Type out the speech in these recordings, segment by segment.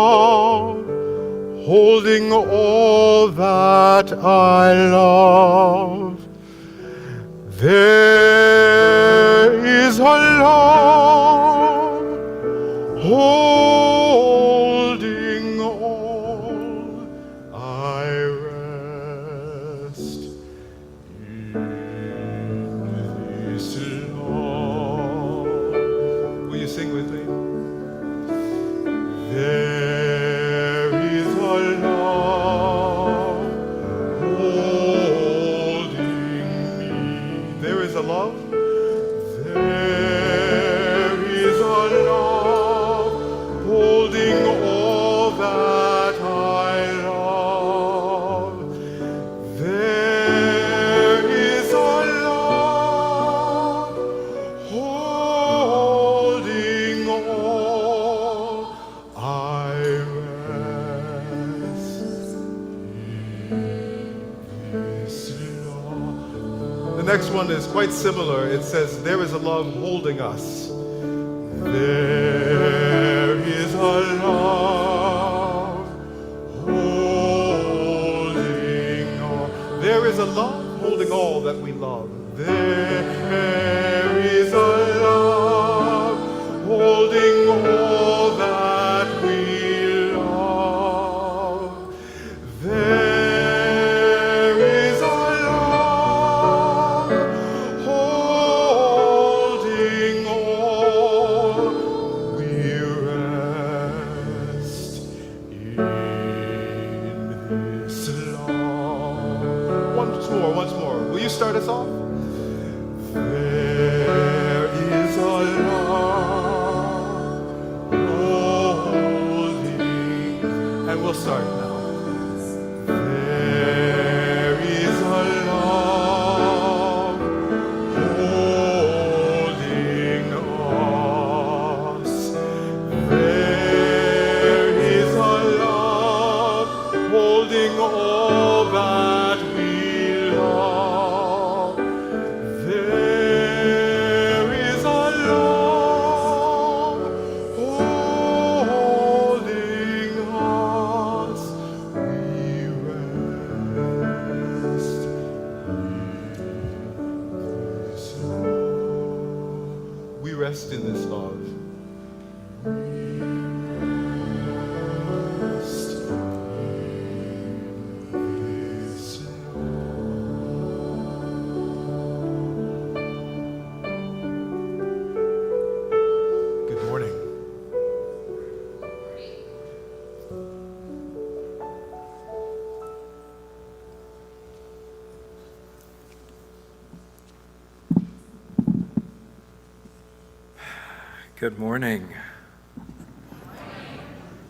love, holding all that I love. There is a love, holding all. I rest in this love. Will you sing with me? There is a love holding me. There is a love. There is a love holding all that I love. There is a love holding all. I rest in this love. The next one is quite similar. It says, there is a love holding us. There is a love holding all. There is a love holding all that we love. There is a love holding all that we love. There is a love holding all. We rest in this love. Once more. Will you start us off? There is a love holding, and we'll start now. There is a love holding us. There is a love holding all that we love. There is a love holding us. We rest in this love. We rest in this love. Good morning. Good morning.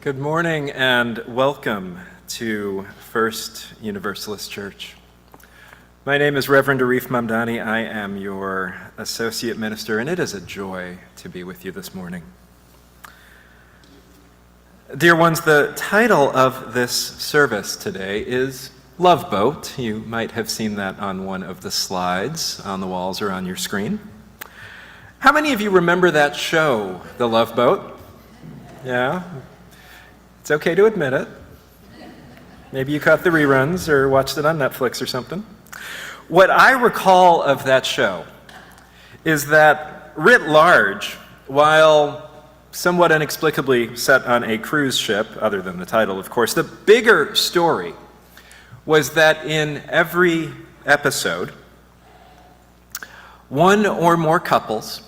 Good morning and welcome to First Universalist Church. My name is Reverend Arif Mamdani. I am your associate minister, and it is a joy to be with you this morning. Dear ones, the title of this service today is Love Boat. You might have seen that on one of the slides on the walls or on your screen. How many of you remember that show, The Love Boat? Yeah? It's okay to admit it. Maybe you caught the reruns or watched it on Netflix or something. What I recall of that show is that, writ large, while somewhat inexplicably set on a cruise ship, other than the title, of course, the bigger story was that in every episode, one or more couples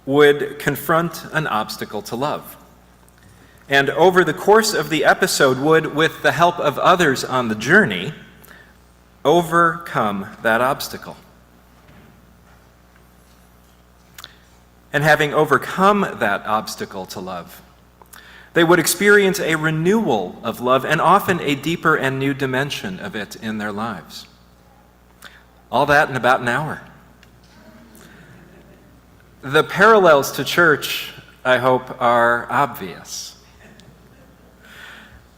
would confront an obstacle to love. And over the course of the episode would, with the help of others on the journey, overcome that obstacle. And having overcome that obstacle to love, they would experience a renewal of love and often a deeper and new dimension of it in their lives. All that in about an hour. The parallels to church, I hope, are obvious.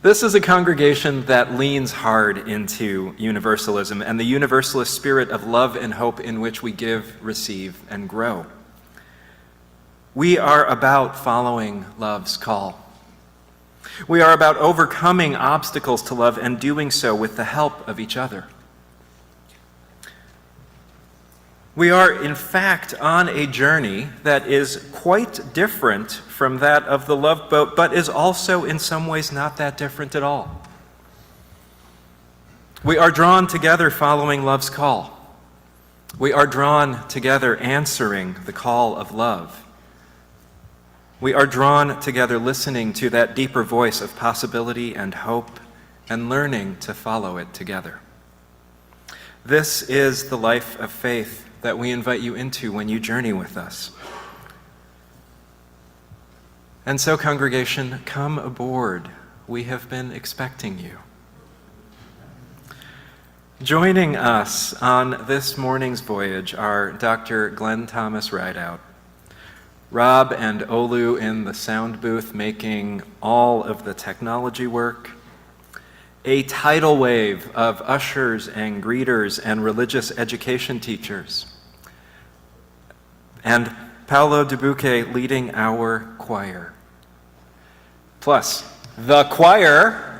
This is a congregation that leans hard into universalism and the universalist spirit of love and hope in which we give, receive, and grow. We are about following love's call. We are about overcoming obstacles to love and doing so with the help of each other. We are, in fact, on a journey that is quite different from that of the love boat, but is also in some ways not that different at all. We are drawn together following love's call. We are drawn together answering the call of love. We are drawn together listening to that deeper voice of possibility and hope and learning to follow it together. This is the life of faith that we invite you into when you journey with us. And so, congregation, come aboard. We have been expecting you. Joining us on this morning's voyage are Dr. Glenn Thomas Rideout, Rob and Olu in the sound booth making all of the technology work, a tidal wave of ushers and greeters and religious education teachers, and Paolo Dubuque leading our choir. Plus, the choir.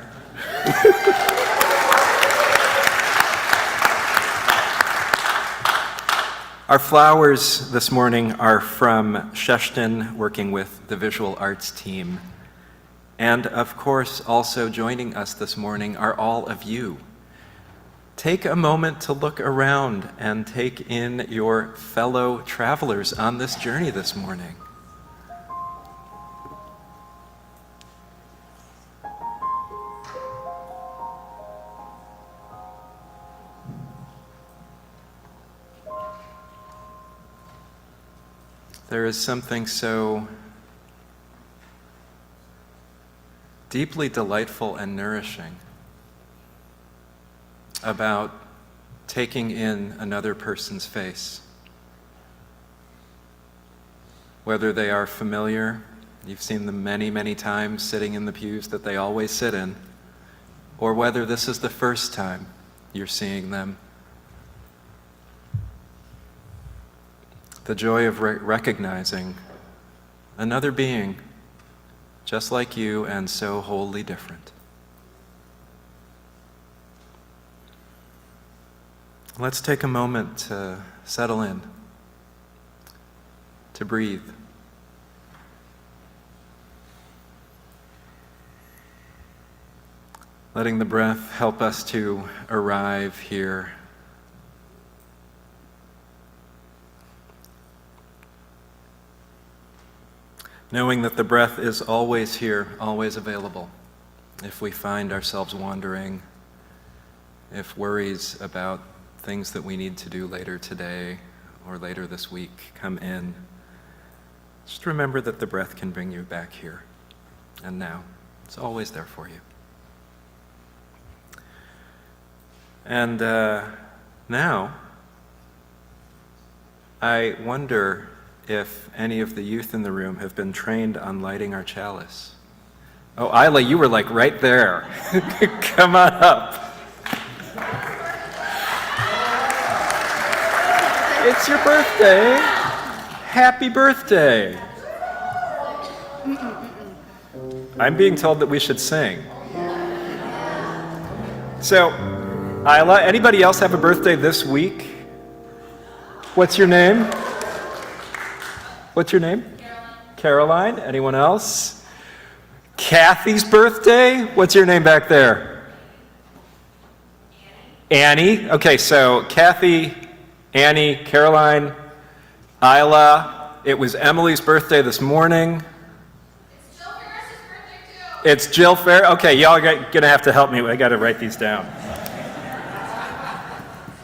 Our flowers this morning are from Sheshton, working with the visual arts team. And of course, also joining us this morning are all of you. Take a moment to look around and take in your fellow travelers on this journey this morning. There is something so deeply delightful and nourishing about taking in another person's face. Whether they are familiar, you've seen them many, many times sitting in the pews that they always sit in, or whether this is the first time you're seeing them. The joy of recognizing another being just like you and so wholly different. Let's take a moment to settle in, to breathe. Letting the breath help us to arrive here. Knowing that the breath is always here, always available. If we find ourselves wandering, if worries about things that we need to do later today or later this week come in, just remember that the breath can bring you back here and now. It's always there for you. And now, I wonder if any of the youth in the room have been trained on lighting our chalice. Oh, Isla, you were like right there. Come on up. It's your birthday. Happy birthday. I'm being told that we should sing. So, Isla, anybody else have a birthday this week? What's your name? What's your name? Caroline. Anyone else? Kathy's birthday? What's your name back there? Annie. Okay, so Kathy, Annie, Caroline, Isla. It was Emily's birthday this morning. It's Jill Ferris's birthday too. It's Jill Ferris. Okay, y'all gonna have to help me. I gotta write these down.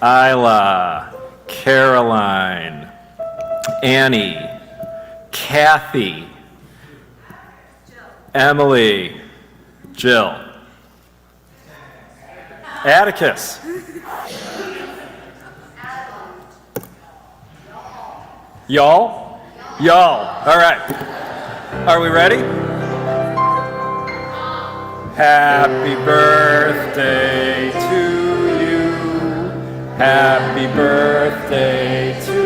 Isla, Caroline, Annie, Kathy, Emily, Jill, Atticus, y'all, all right, are we ready? Happy birthday to you, happy birthday to you,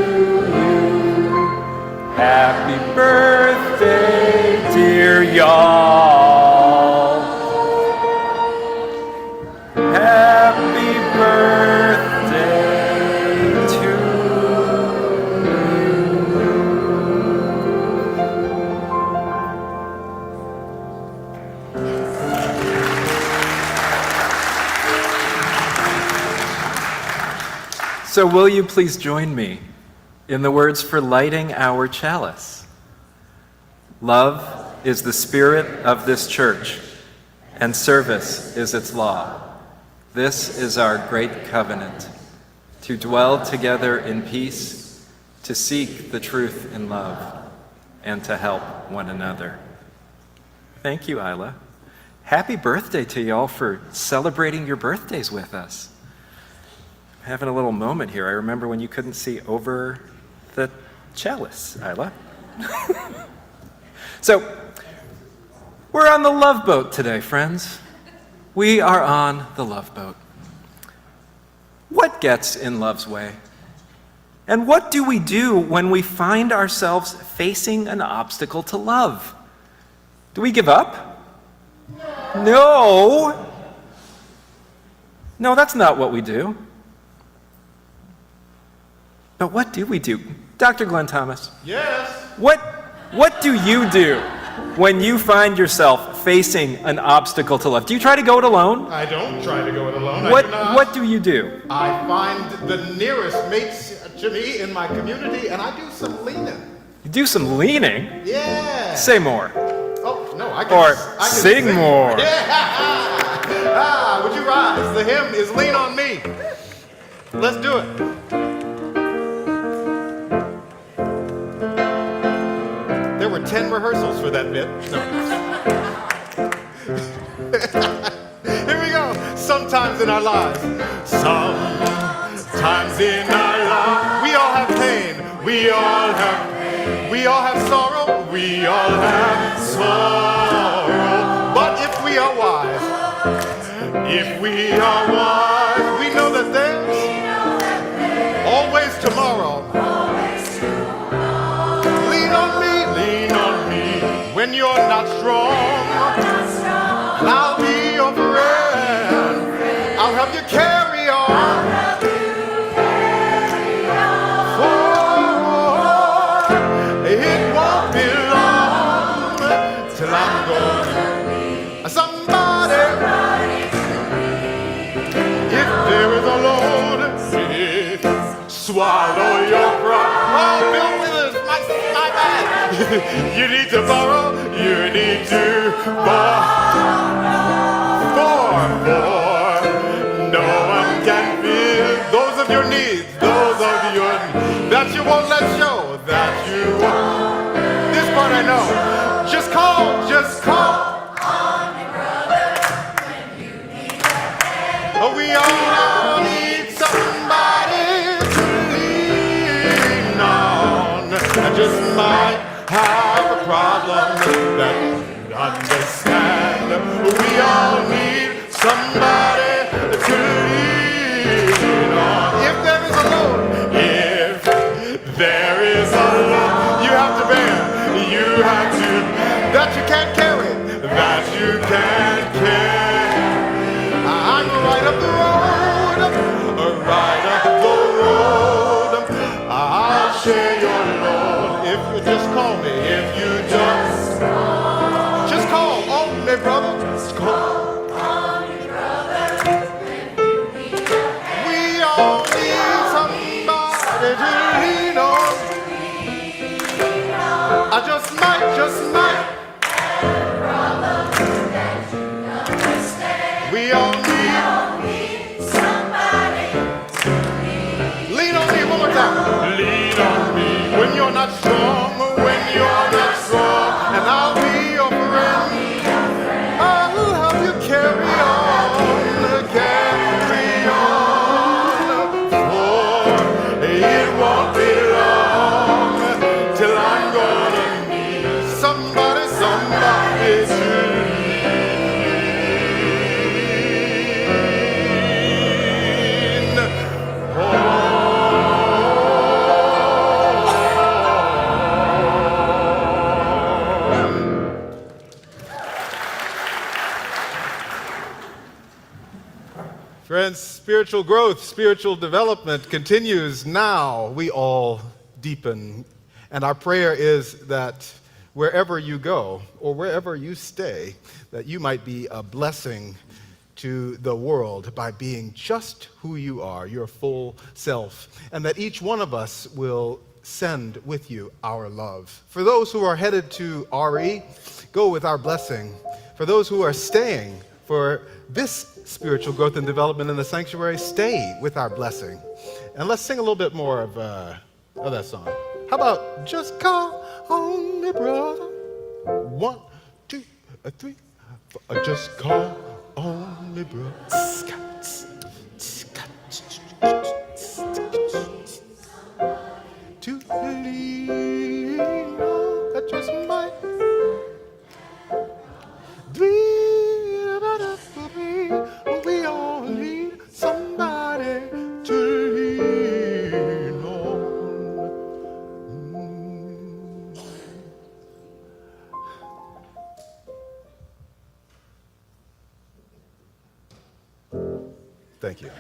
happy birthday, dear y'all. So will you please join me in the words for lighting our chalice? Love is the spirit of this church, and service is its law. This is our great covenant, to dwell together in peace, to seek the truth in love, and to help one another. Thank you, Isla. Happy birthday to you all for celebrating your birthdays with us. I'm having a little moment here. I remember when you couldn't see over the chalice, Isla. So, we're on the love boat today, friends. We are on the love boat. What gets in love's way? And what do we do when we find ourselves facing an obstacle to love? Do we give up? No. No, that's not what we do. But what do we do? Dr. Glenn Thomas. Yes. What do you do when you find yourself facing an obstacle to love? Do you try to go it alone? I don't try to go it alone. What do you do? I find the nearest mates to me in my community, and I do some leaning. You do some leaning? Yeah. Say more. Oh, no, I can sing more. Yeah. Would you rise? The hymn is Lean on Me. Let's do it. There were 10 rehearsals for that bit. No. Here we go. Sometimes in our lives. Sometimes in our lives. We all have pain. We all have pain. We all have sorrow. We all have sorrow. But if we are wise, we know that there's always tomorrow. Lean on me when you're not strong. And I'll be your friend. I'll help you carry on. For it won't be long till I'm gonna somebody. If there is a load, swallow your pride. Oh, Bill Withers, my bad. You need to borrow. You need to borrow. For no one can feel those of your needs, that you won't let show, that you won't. This part I know. Just call. We all need somebody to lean on. I just might have a problem that you understand. We all need somebody to lean on. If there is a load, you have to bear. That you can't carry. I'm right up the road. I'll share your load if you just call me. If you just call on me, brother. Just call. We all need somebody to lean on. I just might. We all need somebody to lean on me one more time. Lean on me when you're not strong, and I'll be your friend. I'll help you carry on. For it won't be long till I'm gonna need somebody to Friends, spiritual growth, spiritual development continues now. We all deepen. And our prayer is that wherever you go or wherever you stay, that you might be a blessing to the world by being just who you are, your full self, and that each one of us will send with you our love. For those who are headed to RE, go with our blessing. For those who are staying for this spiritual growth and development in the sanctuary, stay with our blessing. And let's sing a little bit more of that song. How about just call on me, brother? 1, 2, 3, 4. Just call on me, brother. To lean on that just might. We all need somebody to lean on. Thank you.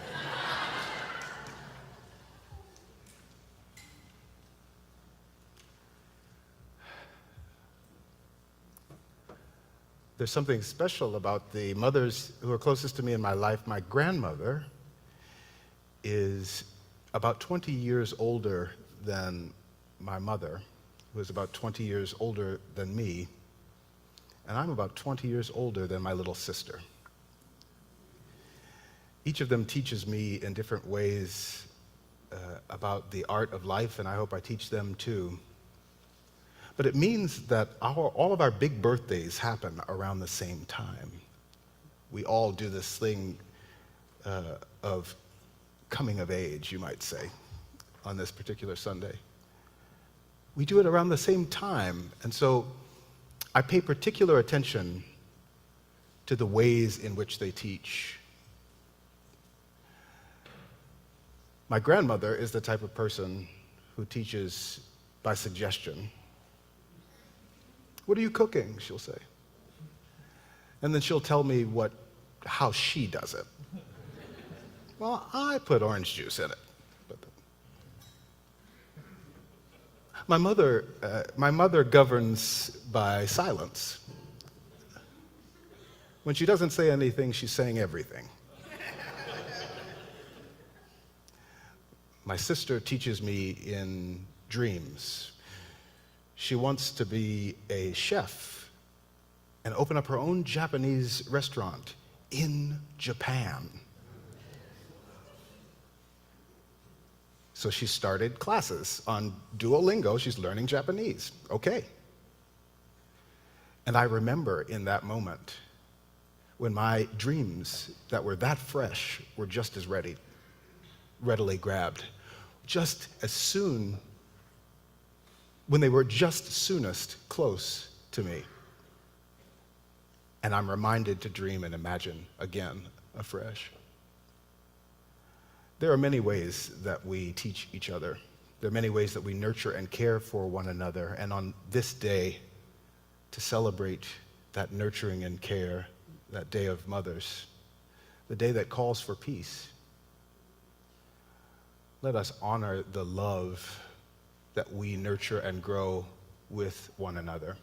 There's something special about the mothers who are closest to me in my life. My grandmother is about 20 years older than my mother, who is about 20 years older than me, and I'm about 20 years older than my little sister. Each of them teaches me in different ways about the art of life, and I hope I teach them too. But it means that all of our big birthdays happen around the same time. We all do this thing of coming of age, you might say, on this particular Sunday. We do it around the same time, and so I pay particular attention to the ways in which they teach. My grandmother is the type of person who teaches by suggestion. What are you cooking? She'll say. And then she'll tell me how she does it. Well, I put orange juice in it. My mother governs by silence. When she doesn't say anything, she's saying everything. My sister teaches me in dreams. She wants to be a chef and open up her own Japanese restaurant in Japan. So she started classes on Duolingo. She's learning Japanese. Okay. And I remember in that moment when my dreams that were that fresh were just as readily grabbed. Just as soon, when they were just soonest close to me. And I'm reminded to dream and imagine again afresh. There are many ways that we teach each other. There are many ways that we nurture and care for one another. And on this day, to celebrate that nurturing and care, that Day of Mothers, the day that calls for peace, let us honor the love that we nurture and grow with one another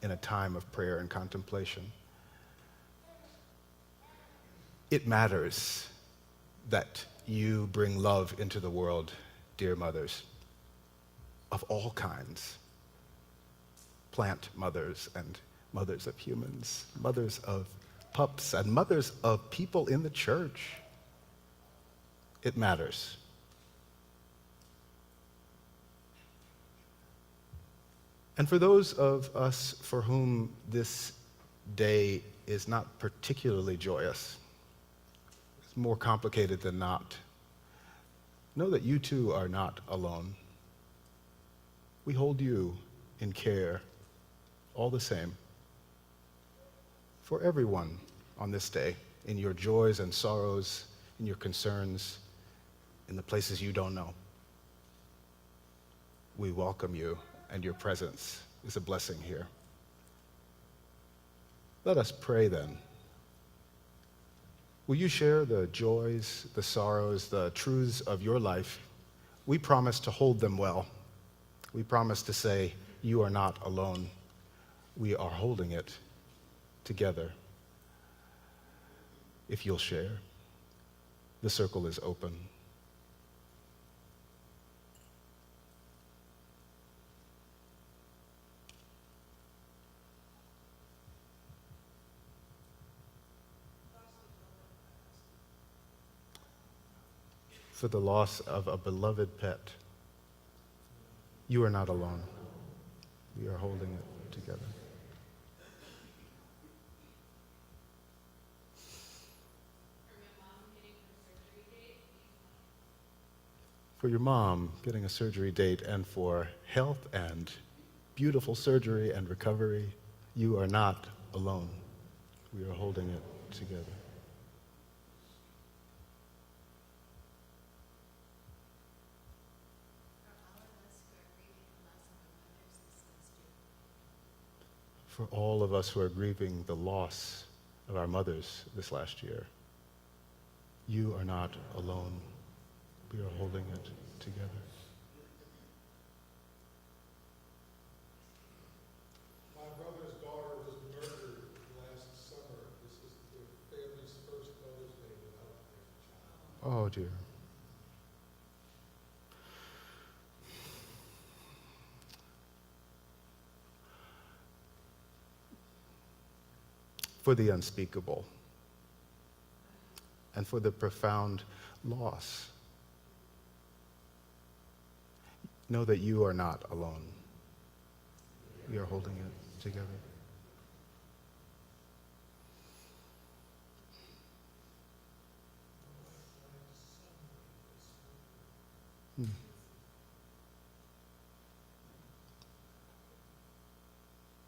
in a time of prayer and contemplation. It matters that you bring love into the world, dear mothers, of all kinds. Plant mothers and mothers of humans, mothers of pups and mothers of people in the church. It matters. And for those of us for whom this day is not particularly joyous, it's more complicated than not, know that you too are not alone. We hold you in care all the same for everyone on this day, in your joys and sorrows, in your concerns, in the places you don't know. We welcome you, and your presence is a blessing here. Let us pray then. Will you share the joys, the sorrows, the truths of your life? We promise to hold them well. We promise to say, you are not alone. We are holding it together. if you'll share. The circle is open. For the loss of a beloved pet, you are not alone. We are holding it together. For your mom getting a surgery date and for health and beautiful surgery and recovery, you are not alone. We are holding it together. For all of us who are grieving the loss of our mothers this last year, you are not alone. We are holding it together. My brother's daughter was murdered last summer. This is the family's first Mother's Day without their child. Oh, dear. For the unspeakable and for the profound loss, know that you are not alone. We are holding it together.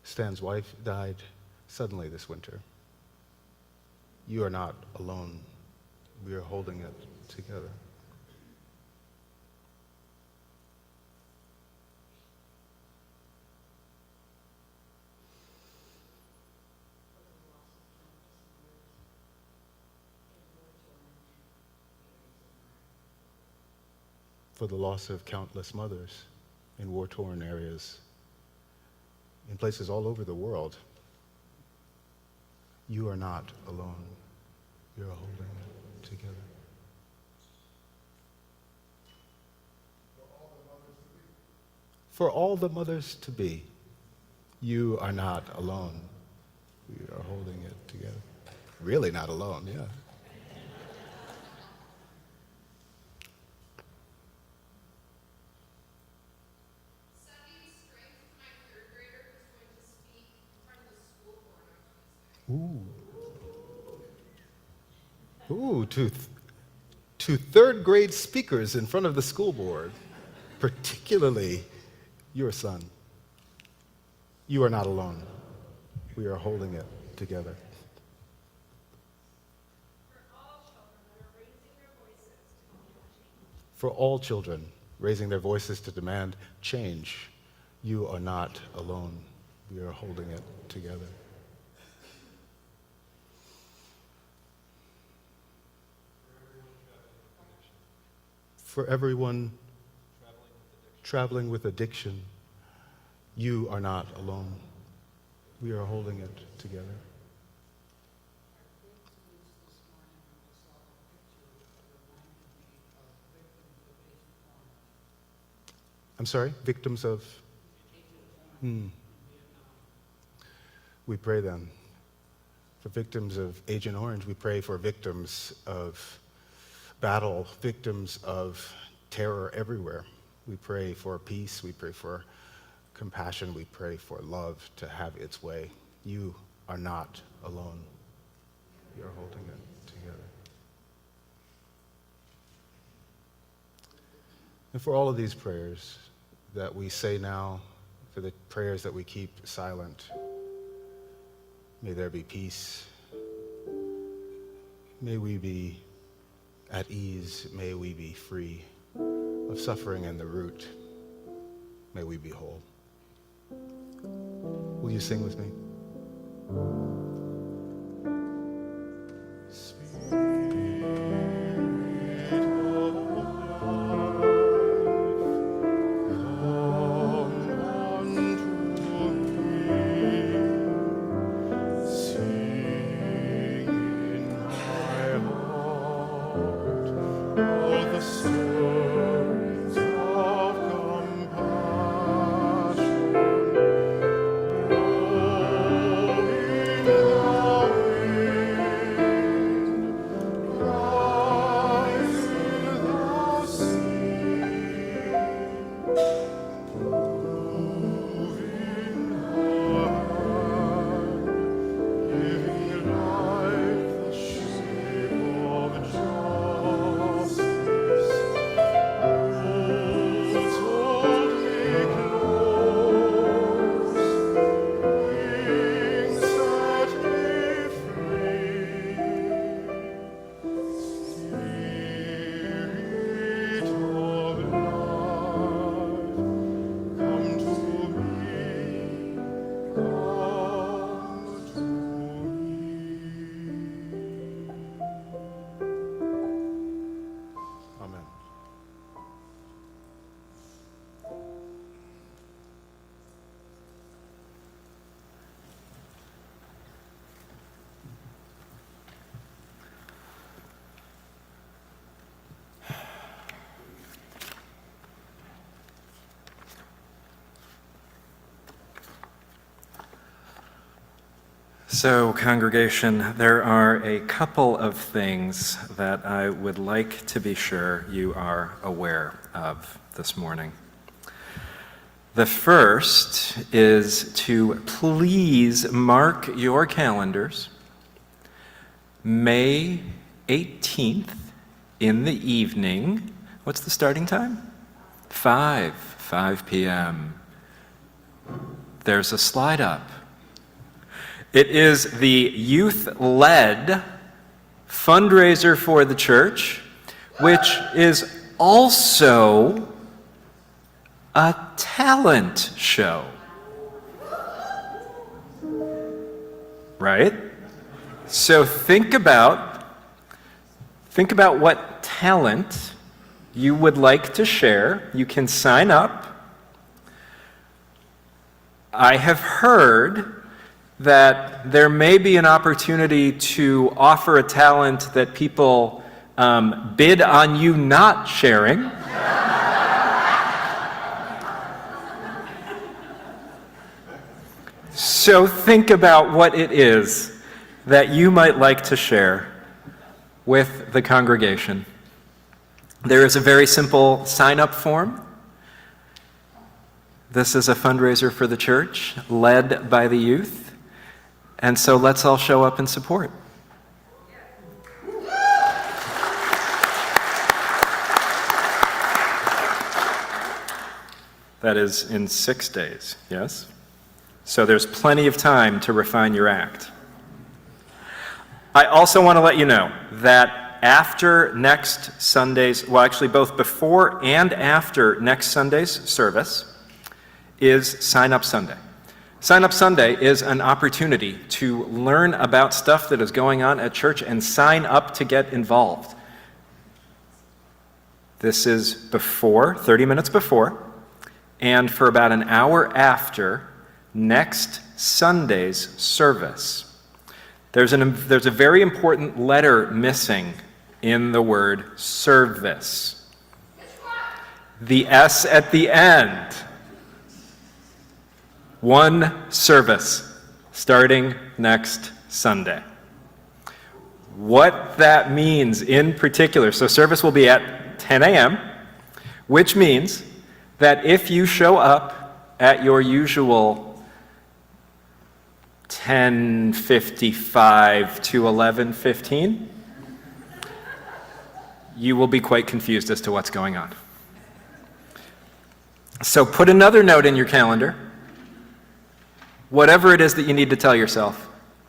Stan's wife died suddenly this winter. You are not alone. We are holding it together. For the loss of countless mothers in war-torn areas, in places all over the world, you are not alone. You are holding it together. For all the mothers to be, you are not alone. We are holding it together. Really not alone, yeah. Studying strength with my third grader who's going to speak in front of the school board on Tuesday. Ooh, to third grade speakers in front of the school board, particularly your son. You are not alone. We are holding it together. For all children raising their voices to demand change, you are not alone. We are holding it together. For everyone traveling with addiction, you are not alone. We are holding it together. I'm sorry, victims of? We pray then. For victims of Agent Orange, we pray for victims of battle, victims of terror everywhere. We pray for peace, we pray for compassion, we pray for love to have its way. You are not alone. You are holding it together. And for all of these prayers that we say now, for the prayers that we keep silent, may there be peace. May we be at ease. May we be free of suffering and the root. May we be whole. Will you sing with me? So, congregation, there are a couple of things that I would like to be sure you are aware of this morning. The first is to please mark your calendars. May 18th in the evening. What's the starting time? 5 p.m. There's a slide up. It is the youth-led fundraiser for the church, which is also a talent show. Right? So think about what talent you would like to share. You can sign up. I have heard that there may be an opportunity to offer a talent that people bid on you not sharing. So think about what it is that you might like to share with the congregation. There is a very simple sign-up form. This is a fundraiser for the church, led by the youth. And so let's all show up and support. That is in 6 days, yes? So there's plenty of time to refine your act. I also want to let you know that after next Sunday's, well, actually both before and after next Sunday's service is Sign Up Sunday. Sign Up Sunday is an opportunity to learn about stuff that is going on at church and sign up to get involved. This is before, 30 minutes before, and for about an hour after next Sunday's service. There's a very important letter missing in the word service. The S at the end. One service starting next Sunday. What that means in particular, so service will be at 10 a.m., which means that if you show up at your usual 10:55 to 11:15, you will be quite confused as to what's going on. So put another note in your calendar. Whatever it is that you need to tell yourself,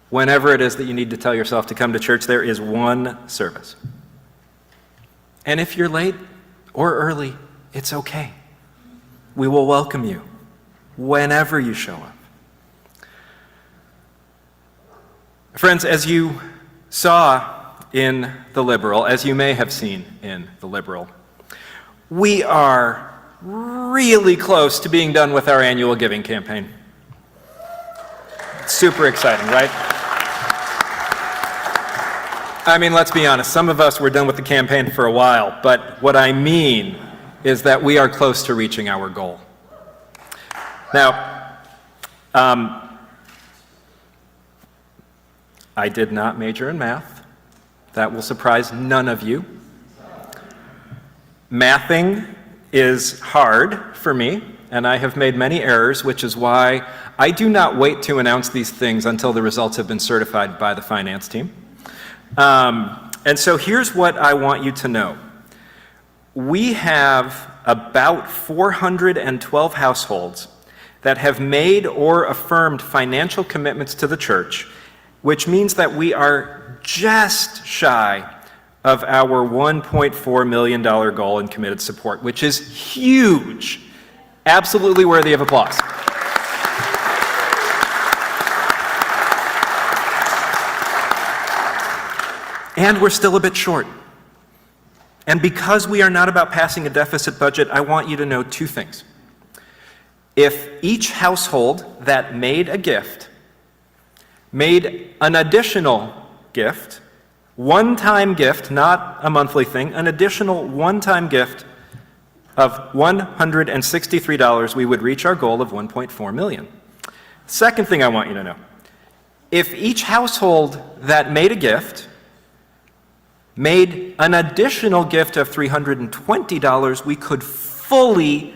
whenever it is that you need to tell yourself to come to church, there is one service. And if you're late or early, it's okay. We will welcome you whenever you show up. Friends, as you saw in The Liberal, as you may have seen in The Liberal, we are really close to being done with our annual giving campaign. Super exciting, right? I mean, let's be honest, some of us were done with the campaign for a while, but what I mean is that we are close to reaching our goal. Now, I did not major in math. That will surprise none of you. Mathing is hard for me, and I have made many errors, which is why I do not wait to announce these things until the results have been certified by the finance team. And so here's what I want you to know. We have about 412 households that have made or affirmed financial commitments to the church, which means that we are just shy of our $1.4 million goal in committed support, which is huge, absolutely worthy of applause. And we're still a bit short. And because we are not about passing a deficit budget, I want you to know two things. If each household that made a gift made an additional gift, one-time gift, not a monthly thing, an additional one-time gift of $163, we would reach our goal of $1.4 million. Second thing I want you to know, if each household that made a gift made an additional gift of $320, we could fully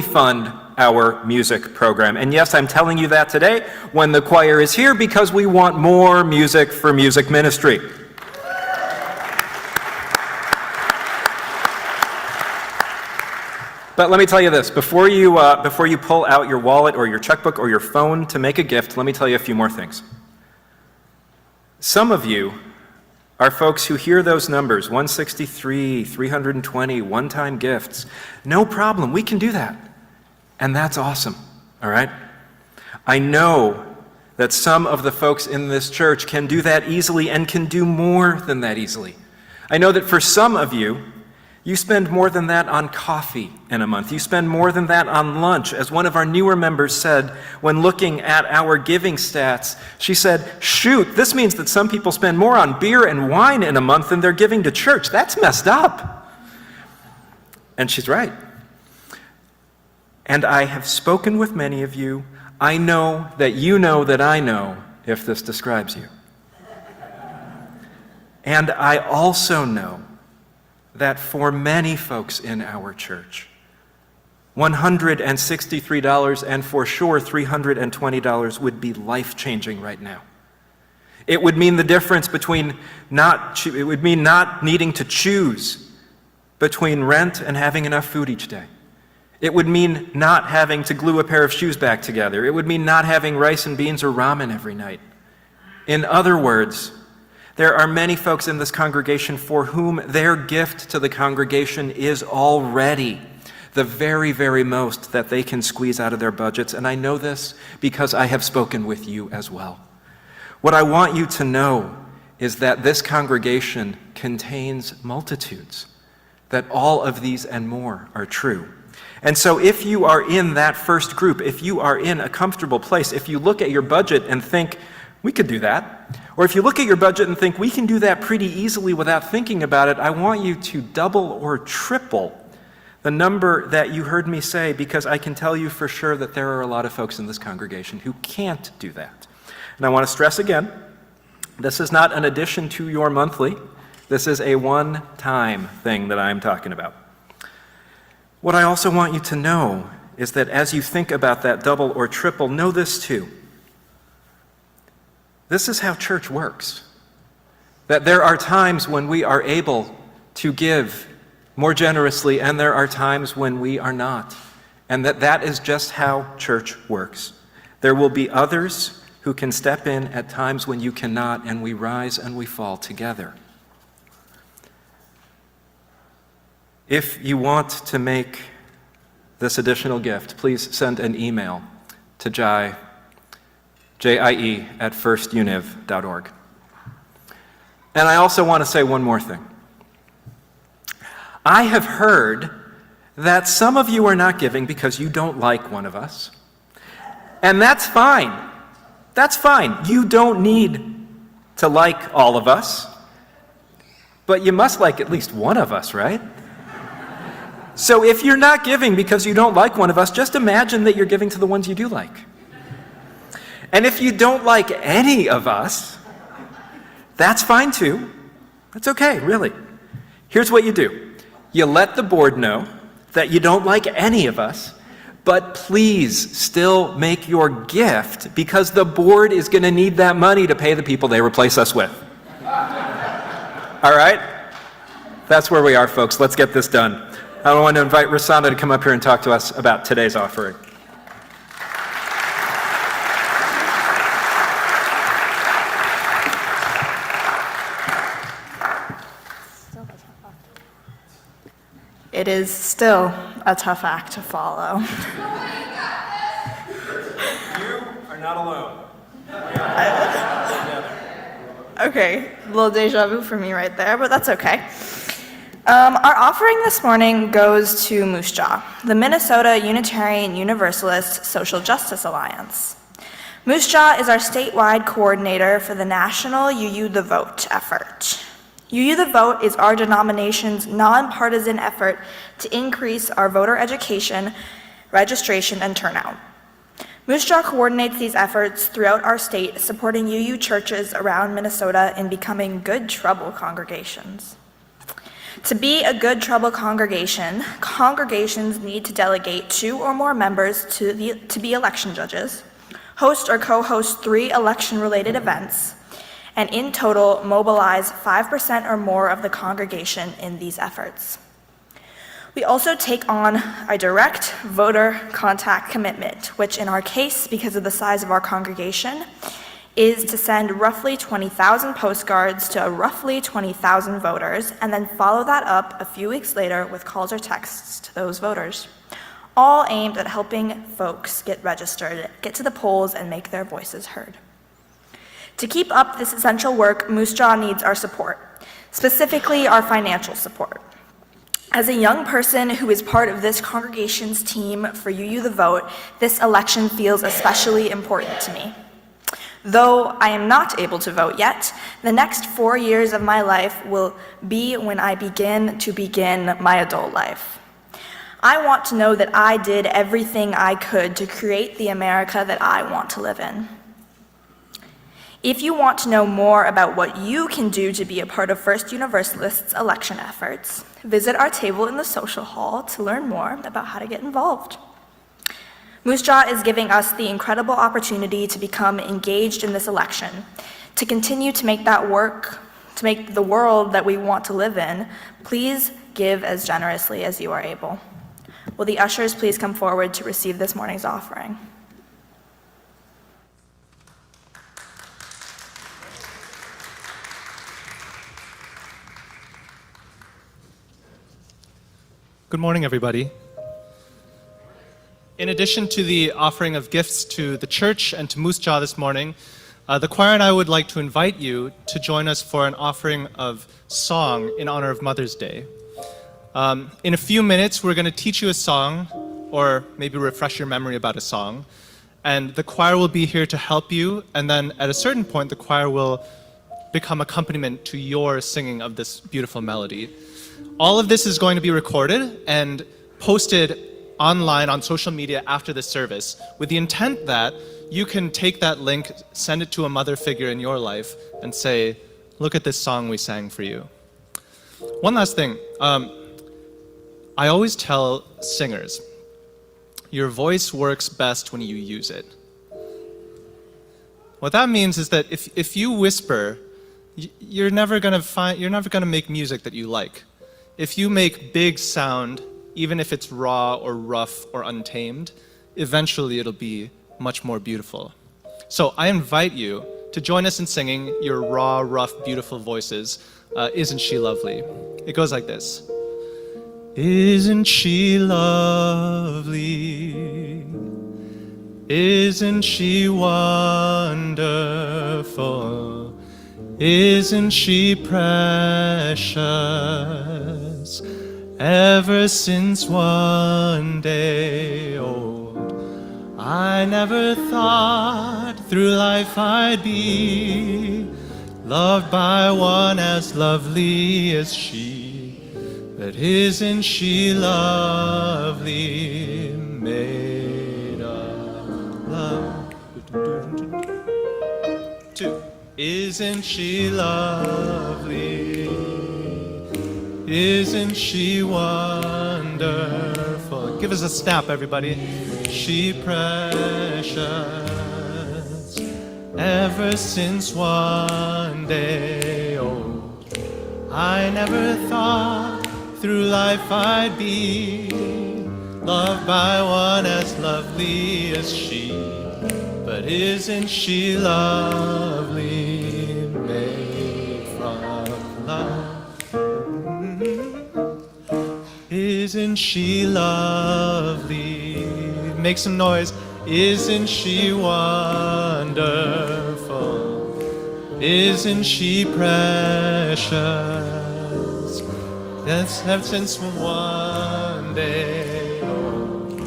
fund our music program. And yes, I'm telling you that today when the choir is here because we want more music for music ministry. But let me tell you this, before you pull out your wallet or your checkbook or your phone to make a gift, let me tell you a few more things. Some of you are folks who hear those numbers, 163, 320, one-time gifts. No problem, we can do that. And that's awesome, all right? I know that some of the folks in this church can do that easily and can do more than that easily. I know that for some of you, you spend more than that on coffee in a month. You spend more than that on lunch. As one of our newer members said when looking at our giving stats, she said, shoot, this means that some people spend more on beer and wine in a month than they're giving to church. That's messed up. And she's right. And I have spoken with many of you. I know that you know that I know if this describes you. And I also know that for many folks in our church, $163 and for sure $320 would be life-changing right now. It would mean the difference between not needing to choose between rent and having enough food each day. It would mean not having to glue a pair of shoes back together. It would mean not having rice and beans or ramen every night. In other words, there are many folks in this congregation for whom their gift to the congregation is already the very, very most that they can squeeze out of their budgets. And I know this because I have spoken with you as well. What I want you to know is that this congregation contains multitudes, that all of these and more are true. And so if you are in that first group, if you are in a comfortable place, if you look at your budget and think, we could do that, or if you look at your budget and think, we can do that pretty easily without thinking about it, I want you to double or triple the number that you heard me say, because I can tell you for sure that there are a lot of folks in this congregation who can't do that. And I want to stress again, this is not an addition to your monthly. This is a one-time thing that I'm talking about. What I also want you to know is that as you think about that double or triple, know this too. This is how church works. That there are times when we are able to give more generously, and there are times when we are not. And that is just how church works. There will be others who can step in at times when you cannot, and we rise and we fall together. If you want to make this additional gift, please send an email to Jai, J-I-E, at firstuniv.org. And I also want to say one more thing. I have heard that some of you are not giving because you don't like one of us. And that's fine. That's fine. You don't need to like all of us. But you must like at least one of us, right? So if you're not giving because you don't like one of us, just imagine that you're giving to the ones you do like. And if you don't like any of us, that's fine too. That's okay, really. Here's what you do. You let the board know that you don't like any of us, but please still make your gift because the board is going to need that money to pay the people they replace us with. All right? That's where we are, folks. Let's get this done. I want to invite Rosanna to come up here and talk to us about today's offering. It is still a tough act to follow. You are not alone. Okay, a little deja vu for me right there, but that's okay. Our offering this morning goes to Moose Jaw, the Minnesota Unitarian Universalist Social Justice Alliance. Moose Jaw is our statewide coordinator for the national UU the Vote effort. UU the Vote is our denomination's nonpartisan effort to increase our voter education, registration, and turnout. Moose Jaw coordinates these efforts throughout our state, supporting UU churches around Minnesota in becoming good trouble congregations. To be a good trouble congregation, congregations need to delegate 2 or more members to be election judges, host or co-host 3 election-related events, and in total mobilize 5% or more of the congregation in these efforts. We also take on a direct voter contact commitment, which in our case, because of the size of our congregation, is to send roughly 20,000 postcards to roughly 20,000 voters, and then follow that up a few weeks later with calls or texts to those voters, all aimed at helping folks get registered, get to the polls, and make their voices heard. To keep up this essential work, Moose Jaw needs our support, specifically our financial support. As a young person who is part of this congregation's team for UU the Vote, this election feels especially important to me. Though I am not able to vote yet, the next 4 years of my life will be when I begin my adult life. I want to know that I did everything I could to create the America that I want to live in. If you want to know more about what you can do to be a part of First Universalist's election efforts, visit our table in the social hall to learn more about how to get involved. Moose Jaw is giving us the incredible opportunity to become engaged in this election, to continue to make that work, to make the world that we want to live in. Please give as generously as you are able. Will the ushers please come forward to receive this morning's offering? Good morning, everybody. In addition to the offering of gifts to the church and to Moose Jaw this morning, the choir and I would like to invite you to join us for an offering of song in honor of Mother's Day. In a few minutes, we're going to teach you a song, or maybe refresh your memory about a song, and the choir will be here to help you, and then at a certain point, the choir will become accompaniment to your singing of this beautiful melody. All of this is going to be recorded and posted online on social media after the service, with the intent that you can take that link, send it to a mother figure in your life, and say, look at this song we sang for you. One last thing. I always tell singers, your voice works best when you use it. What that means is that if you whisper, you're never gonna make music that you like. If you make big sound, even if it's raw or rough or untamed, eventually it'll be much more beautiful. So I invite you to join us in singing your raw, rough, beautiful voices. Isn't She Lovely? It goes like this. Isn't she lovely? Isn't she wonderful? Isn't she precious? Ever since one day old, I never thought through life I'd be loved by one as lovely as she. But isn't she lovely, made of love? 2. Isn't she lovely? Isn't she wonderful? Give us a snap, everybody. She precious. Ever since one day old, I never thought through life I'd be loved by one as lovely as she. But isn't she lovely, made from love? Isn't she lovely? Make some noise. Isn't she wonderful? Isn't she precious? Yes, ever since one day old,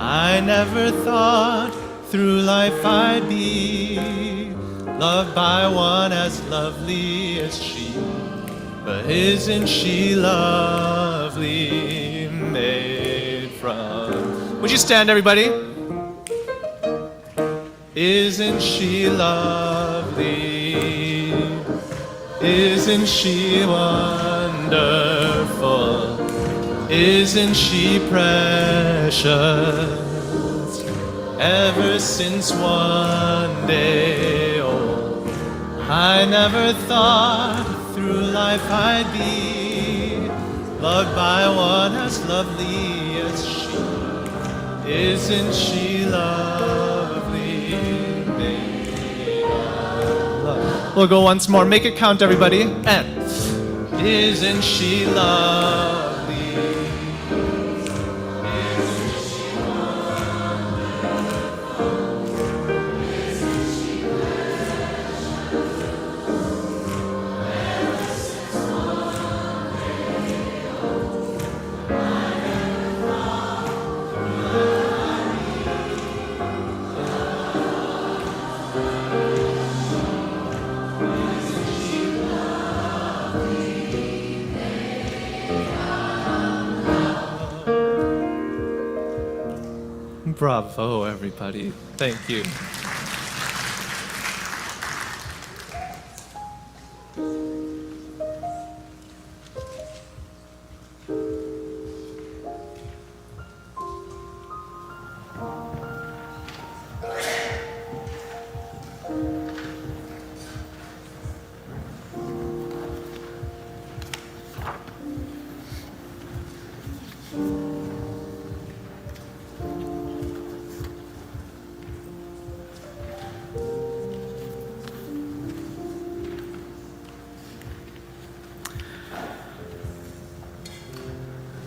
I never thought through life I'd be loved by one as lovely as she. But isn't she lovely, made from... Would you stand, everybody? Isn't she lovely? Isn't she wonderful? Isn't she precious? Ever since one day old, I never thought through life I'd be loved by one as lovely as she. Isn't she lovely? Baby, love. We'll go once more. Make it count, everybody. And isn't she lovely? Bravo, everybody. Thank you.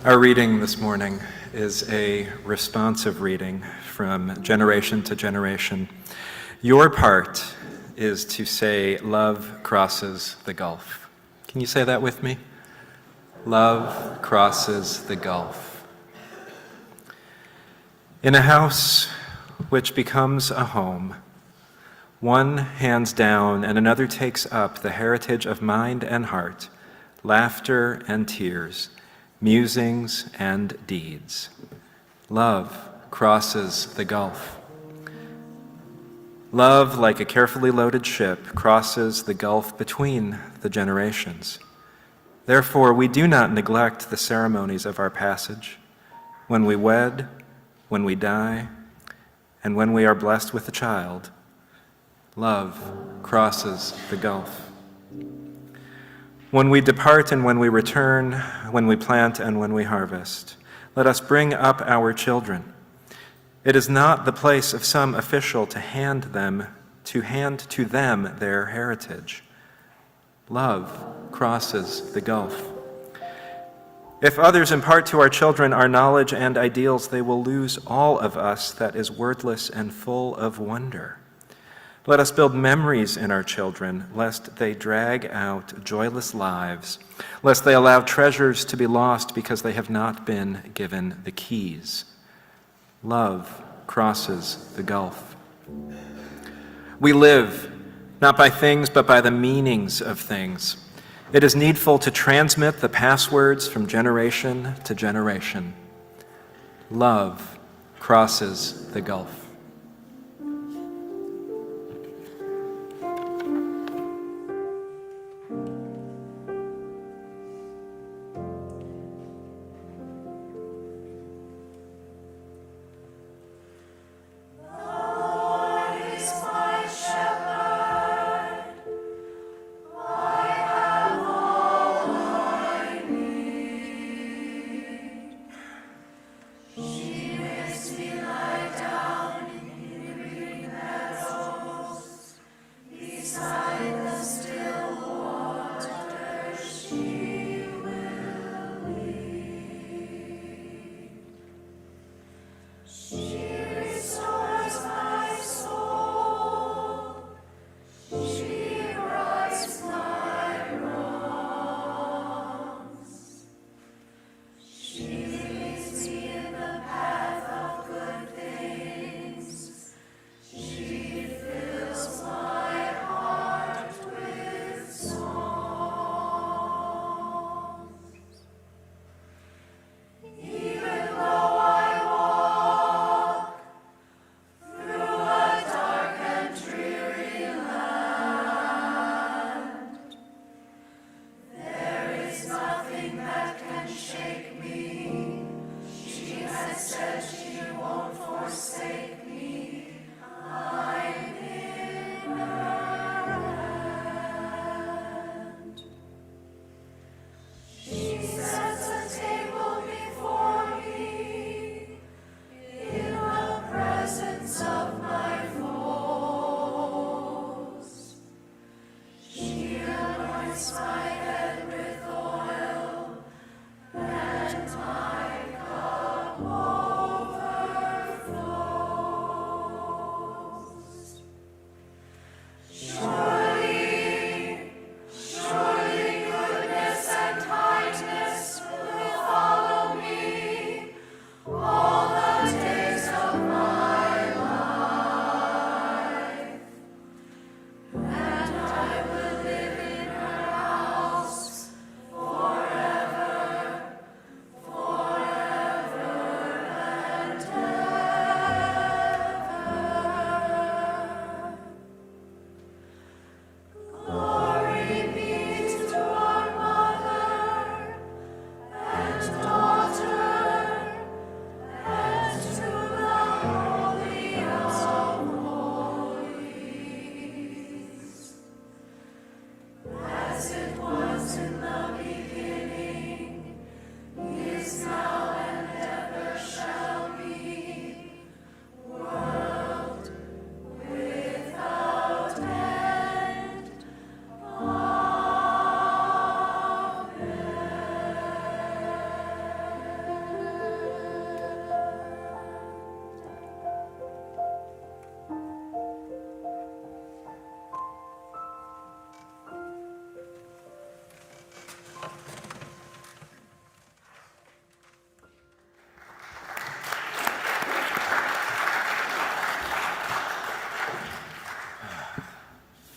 Our reading this morning is a responsive reading from generation to generation. Your part is to say, love crosses the gulf. Can you say that with me? Love crosses the gulf. In a house which becomes a home, one hands down and another takes up the heritage of mind and heart, laughter and tears, musings and deeds. Love crosses the gulf. Love, like a carefully loaded ship, crosses the gulf between the generations. Therefore, we do not neglect the ceremonies of our passage. When we wed, when we die, and when we are blessed with a child, love crosses the gulf. When we depart and when we return, when we plant and when we harvest, let us bring up our children. It is not the place of some official to hand to them their heritage. Love crosses the gulf. If others impart to our children our knowledge and ideals, they will lose all of us that is wordless and full of wonder. Let us build memories in our children, lest they drag out joyless lives, lest they allow treasures to be lost because they have not been given the keys. Love crosses the gulf. We live not by things, but by the meanings of things. It is needful to transmit the passwords from generation to generation. Love crosses the gulf. She makes me lie down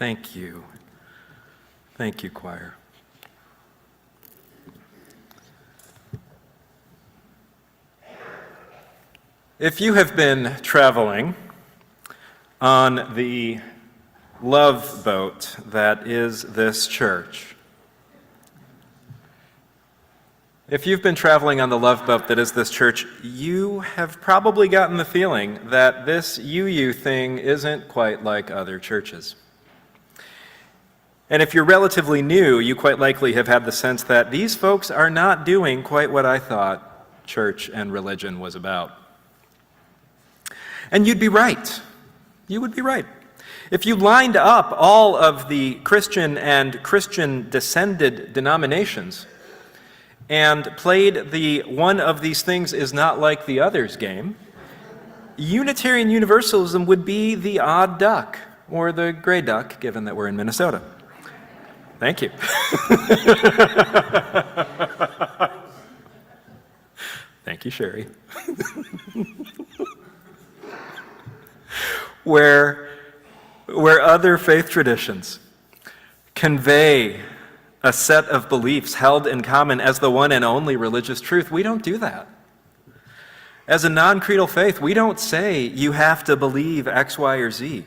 Thank you. Thank you, choir. If you have been traveling on the love boat that is this church, if you've been traveling on the love boat that is this church, you have probably gotten the feeling that this UU thing isn't quite like other churches. And if you're relatively new, you quite likely have had the sense that these folks are not doing quite what I thought church and religion was about. And you'd be right. You would be right. If you lined up all of the Christian and Christian-descended denominations and played the one of these things is not like the others game, Unitarian Universalism would be the odd duck, or the gray duck, given that we're in Minnesota. Thank you. Thank you, Sherry. Where other faith traditions convey a set of beliefs held in common as the one and only religious truth, we don't do that. As a non-creedal faith, we don't say you have to believe X, Y, or Z.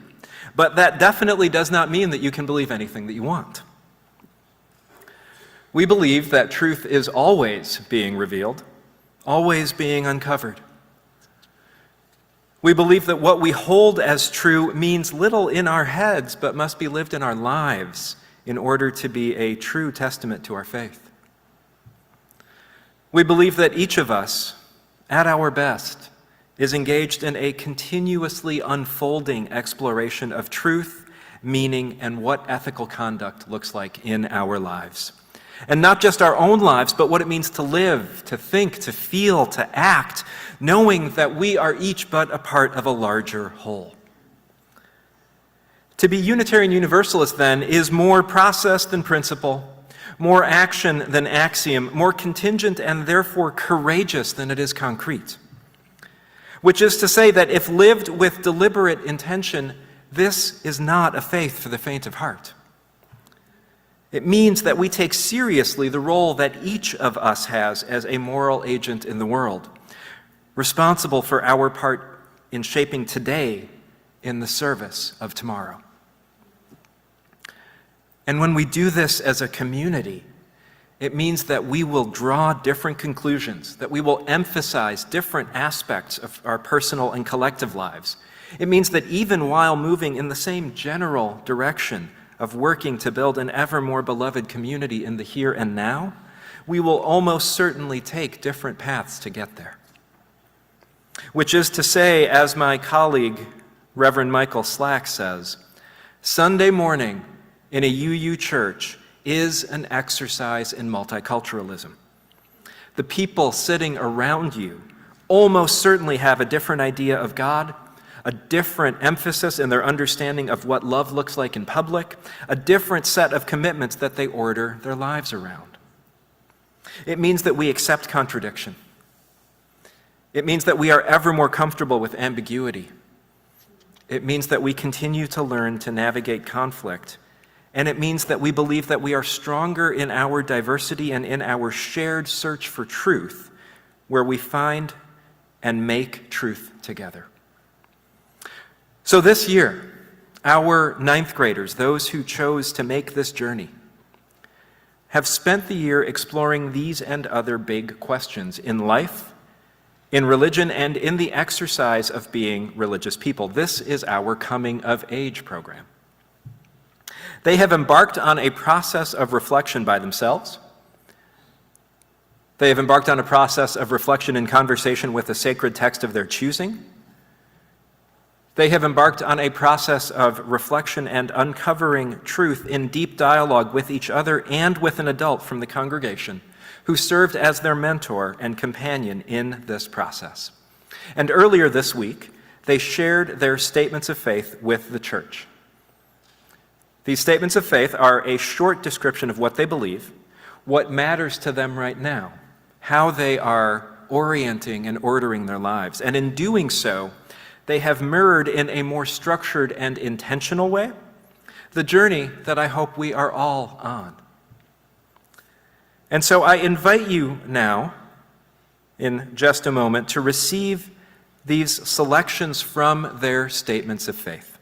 But that definitely does not mean that you can believe anything that you want. We believe that truth is always being revealed, always being uncovered. We believe that what we hold as true means little in our heads, but must be lived in our lives in order to be a true testament to our faith. We believe that each of us, at our best, is engaged in a continuously unfolding exploration of truth, meaning, and what ethical conduct looks like in our lives. And not just our own lives, but what it means to live, to think, to feel, to act, knowing that we are each but a part of a larger whole. To be Unitarian Universalist, then, is more process than principle, more action than axiom, more contingent and therefore courageous than it is concrete. Which is to say that if lived with deliberate intention, this is not a faith for the faint of heart. It means that we take seriously the role that each of us has as a moral agent in the world, responsible for our part in shaping today in the service of tomorrow. And when we do this as a community, it means that we will draw different conclusions, that we will emphasize different aspects of our personal and collective lives. It means that even while moving in the same general direction of working to build an ever more beloved community in the here and now, we will almost certainly take different paths to get there. Which is to say, as my colleague, Reverend Michael Slack says, Sunday morning in a UU church is an exercise in multiculturalism. The people sitting around you almost certainly have a different idea of God, a different emphasis in their understanding of what love looks like in public, a different set of commitments that they order their lives around. It means that we accept contradiction. It means that we are ever more comfortable with ambiguity. It means that we continue to learn to navigate conflict. And it means that we believe that we are stronger in our diversity and in our shared search for truth, where we find and make truth together. So this year, our ninth graders, those who chose to make this journey, have spent the year exploring these and other big questions in life, in religion, and in the exercise of being religious people. This is our coming of age program. They have embarked on a process of reflection by themselves. They have embarked on a process of reflection in conversation with the sacred text of their choosing. They have embarked on a process of reflection and uncovering truth in deep dialogue with each other and with an adult from the congregation who served as their mentor and companion in this process. And earlier this week, they shared their statements of faith with the church. These statements of faith are a short description of what they believe, what matters to them right now, how they are orienting and ordering their lives. And in doing so, they have mirrored in a more structured and intentional way the journey that I hope we are all on. And so I invite you now, in just a moment, to receive these selections from their statements of faith.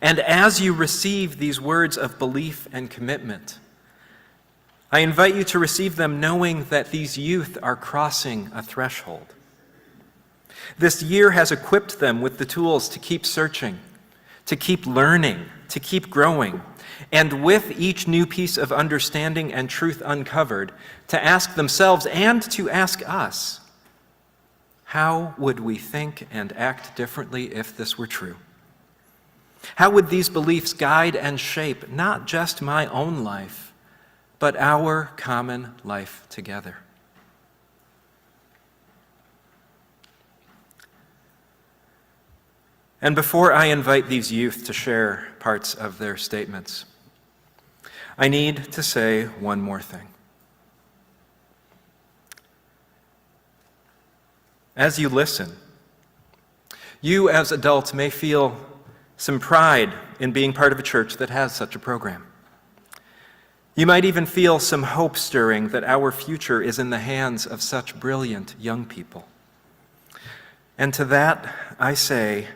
And as you receive these words of belief and commitment, I invite you to receive them knowing that these youth are crossing a threshold. This year has equipped them with the tools to keep searching, to keep learning, to keep growing, and with each new piece of understanding and truth uncovered, to ask themselves and to ask us, how would we think and act differently if this were true? How would these beliefs guide and shape not just my own life, but our common life together? And before I invite these youth to share parts of their statements, I need to say one more thing. As you listen, you as adults may feel some pride in being part of a church that has such a program. You might even feel some hope stirring that our future is in the hands of such brilliant young people. And to that, I say,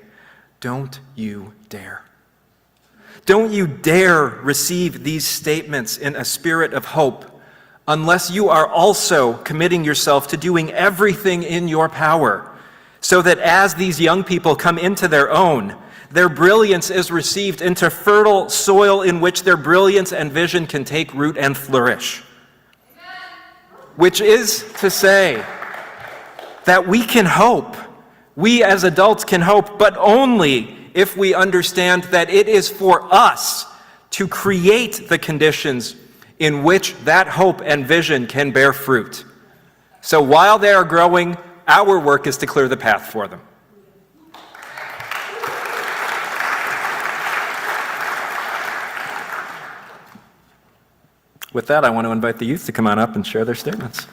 don't you dare. Don't you dare receive these statements in a spirit of hope unless you are also committing yourself to doing everything in your power so that as these young people come into their own, their brilliance is received into fertile soil in which their brilliance and vision can take root and flourish. Which is to say that we can hope. We as adults can hope, but only if we understand that it is for us to create the conditions in which that hope and vision can bear fruit. So while they are growing, our work is to clear the path for them. With that, I want to invite the youth to come on up and share their statements.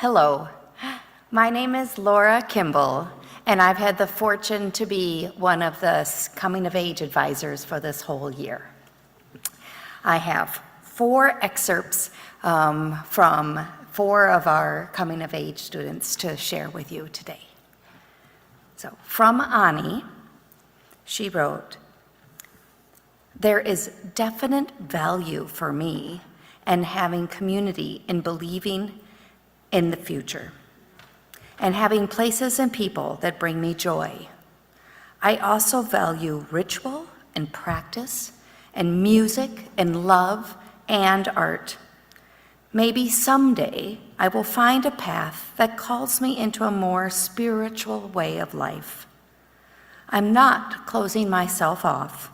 Hello, my name is Laura Kimball, and I've had the fortune to be one of the coming of age advisors for this whole year. I have 4 excerpts from 4 of our coming of age students to share with you today. So from Ani, she wrote, "There is definite value for me in having community in believing in the future, and having places and people that bring me joy. I also value ritual and practice, and music and love and art. Maybe someday I will find a path that calls me into a more spiritual way of life. I'm not closing myself off.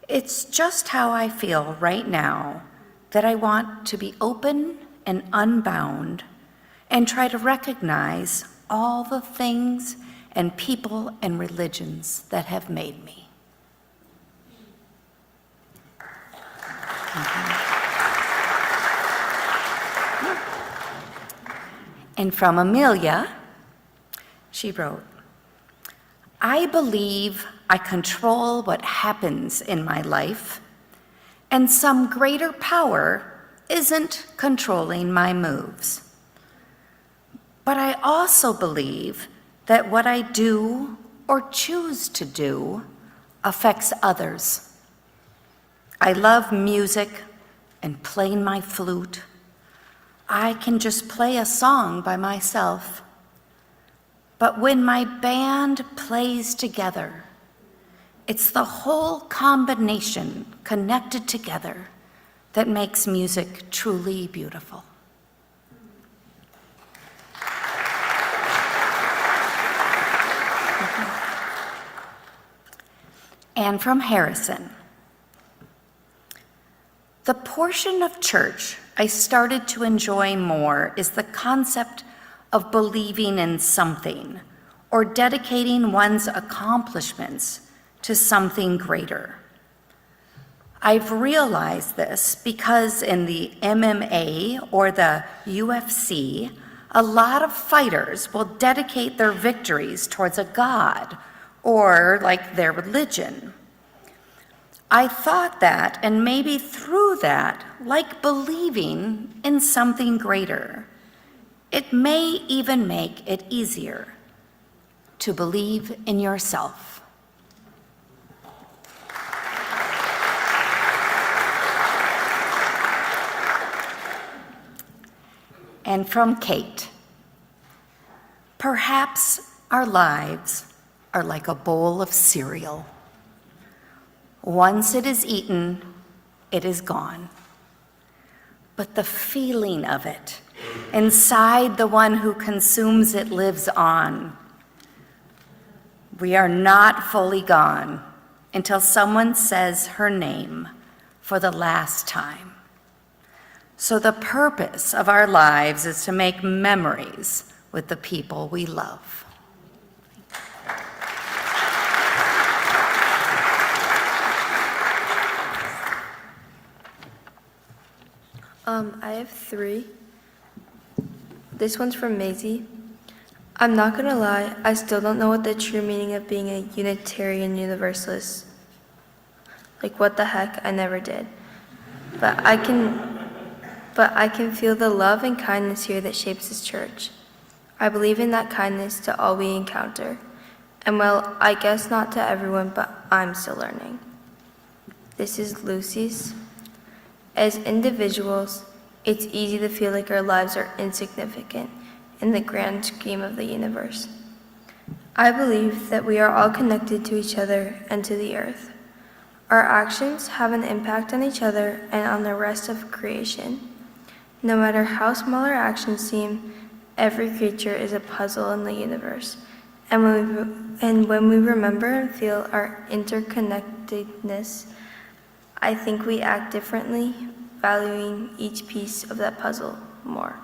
It's just how I feel right now, that I want to be open and unbound and try to recognize all the things and people and religions that have made me." And from Amelia, she wrote, "I believe I control what happens in my life, and some greater power isn't controlling my moves. But I also believe that what I do or choose to do affects others. I love music and playing my flute. I can just play a song by myself. But when my band plays together, it's the whole combination connected together that makes music truly beautiful." And from Harrison, The portion of church I started to enjoy more is the concept of believing in something or dedicating one's accomplishments to something greater. I've realized this because in the MMA or the UFC, a lot of fighters will dedicate their victories towards a god or like their religion. I thought that, and maybe through that, like believing in something greater, it may even make it easier to believe in yourself. And from Kate, perhaps our lives are like a bowl of cereal. Once it is eaten, it is gone. But the feeling of it inside the one who consumes it lives on. We are not fully gone until someone says her name for the last time. So the purpose of our lives is to make memories with the people we love. I have 3. This one's from Maisie. I'm not gonna lie, I still don't know what the true meaning of being a Unitarian Universalist. Like, what the heck, I never did. But I can feel the love and kindness here that shapes this church. I believe in that kindness to all we encounter. And well, I guess not to everyone, but I'm still learning. This is Lucy's. As individuals, it's easy to feel like our lives are insignificant in the grand scheme of the universe. I believe that we are all connected to each other and to the earth. Our actions have an impact on each other and on the rest of creation. No matter how small our actions seem, every creature is a puzzle in the universe. And when we remember and feel our interconnectedness, I think we act differently, valuing each piece of that puzzle more.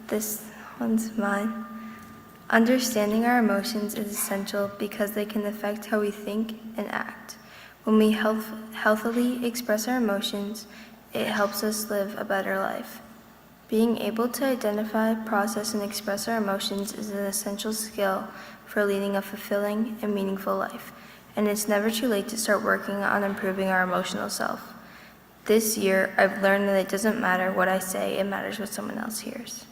This one's mine. Understanding our emotions is essential because they can affect how we think and act. When we healthily express our emotions, it helps us live a better life. Being able to identify, process, and express our emotions is an essential skill for leading a fulfilling and meaningful life. And it's never too late to start working on improving our emotional self. This year, I've learned that it doesn't matter what I say, it matters what someone else hears.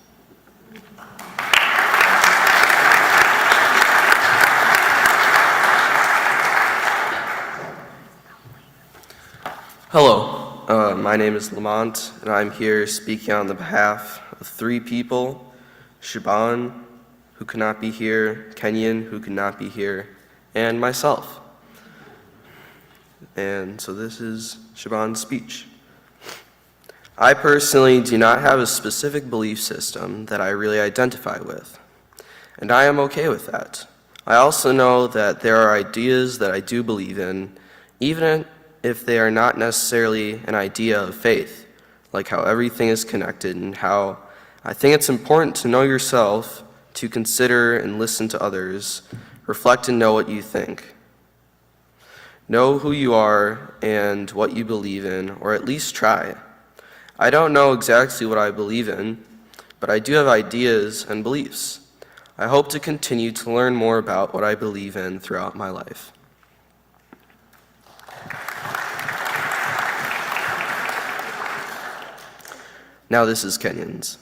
Hello, my name is Lamont, and I'm here speaking on the behalf of 3 people, Shaban, who could not be here, Kenyon, who could not be here, and myself. And so this is Shaban's speech. I personally do not have a specific belief system that I really identify with, and I am okay with that. I also know that there are ideas that I do believe in, even if they are not necessarily an idea of faith, like how everything is connected and how I think it's important to know yourself, to consider and listen to others, reflect and know what you think. Know who you are and what you believe in, or at least try. I don't know exactly what I believe in, but I do have ideas and beliefs. I hope to continue to learn more about what I believe in throughout my life. Now this is Kenyon's.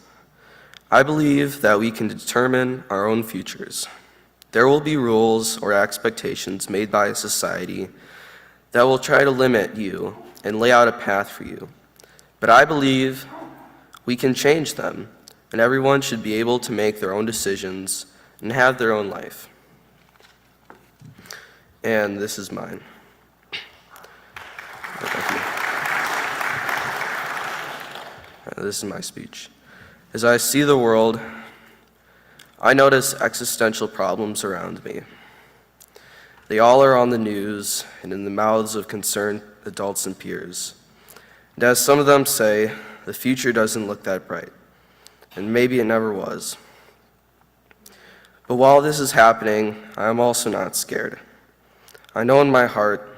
I believe that we can determine our own futures. There will be rules or expectations made by society that will try to limit you and lay out a path for you. But I believe we can change them, and everyone should be able to make their own decisions and have their own life. And this is mine. Thank you. This is my speech. As I see the world, I notice existential problems around me. They all are on the news and in the mouths of concerned adults and peers. And as some of them say, the future doesn't look that bright, and maybe it never was. But while this is happening, I am also not scared. I know in my heart